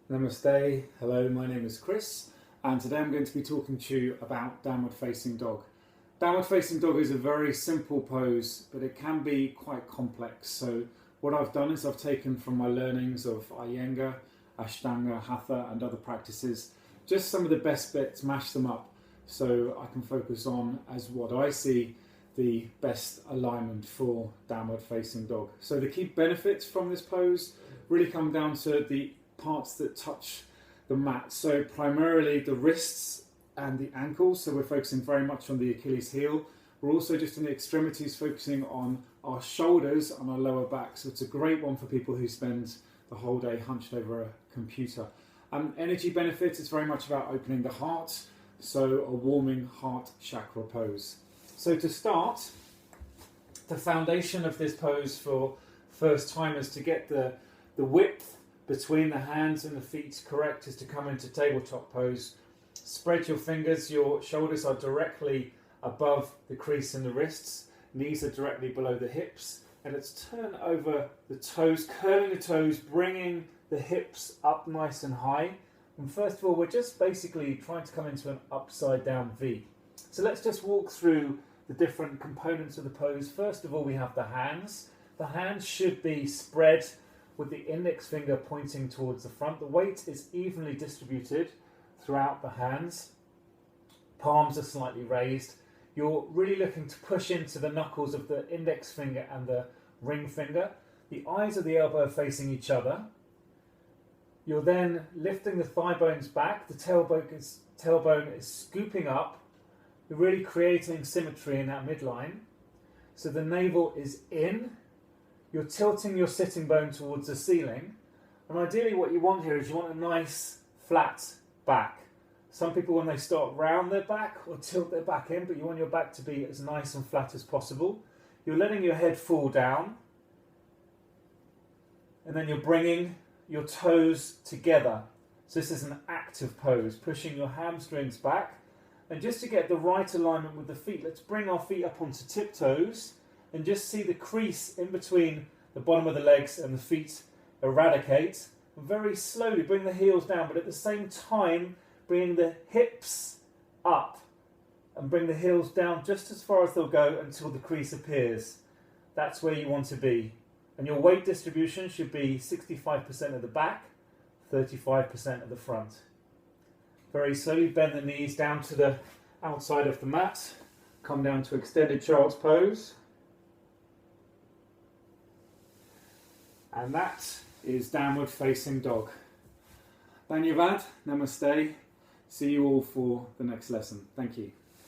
Namaste, hello, my name is Chris, and today I'm going to be talking to you about downward facing dog. Downward facing dog is a very simple pose, but it can be quite complex. So what I've done is I've taken from my learnings of Iyengar, Ashtanga, Hatha and other practices, just some of the best bits, mash them up so I can focus on, as what I see, the best alignment for downward facing dog. So the key benefits from this pose really come down to the parts that touch the mat. So primarily the wrists and the ankles. So we're focusing very much on the Achilles heel. We're also just in the extremities focusing on our shoulders and our lower back. So it's a great one for people who spend the whole day hunched over a computer. Energy benefits is very much about opening the heart. So a warming heart chakra pose. So to start, the foundation of this pose for first timers to get the width between the hands and the feet correct is to come into tabletop pose. Spread your fingers, your shoulders are directly above the crease in the wrists, knees are directly below the hips, and let's turn over the toes, curling the toes, bringing the hips up nice and high. And first of all, we're just basically trying to come into an upside down V. So let's just walk through the different components of the pose. First of all, we have the hands. The hands should be spread with the index finger pointing towards the front. The weight is evenly distributed throughout the hands. Palms are slightly raised. You're really looking to push into the knuckles of the index finger and the ring finger. The eyes of the elbow are facing each other. You're then lifting the thigh bones back. The tailbone is scooping up. You're really creating symmetry in that midline. So the navel is in. You're tilting your sitting bone towards the ceiling, and ideally what you want here is you want a nice flat back. Some people, when they start round their back or tilt their back in, but you want your back to be as nice and flat as possible. You're letting your head fall down, and then you're bringing your toes together. So this is an active pose, pushing your hamstrings back. And just to get the right alignment with the feet, let's bring our feet up onto tiptoes and just see the crease in between the bottom of the legs and the feet eradicate. And very slowly bring the heels down, but at the same time bringing the hips up and bring the heels down just as far as they'll go until the crease appears. That's where you want to be. And your weight distribution should be 65% of the back, 35% of the front. Very slowly bend the knees down to the outside of the mat. Come down to extended child's pose. And that is downward facing dog. Dhanyavad, namaste. See you all for the next lesson. Thank you.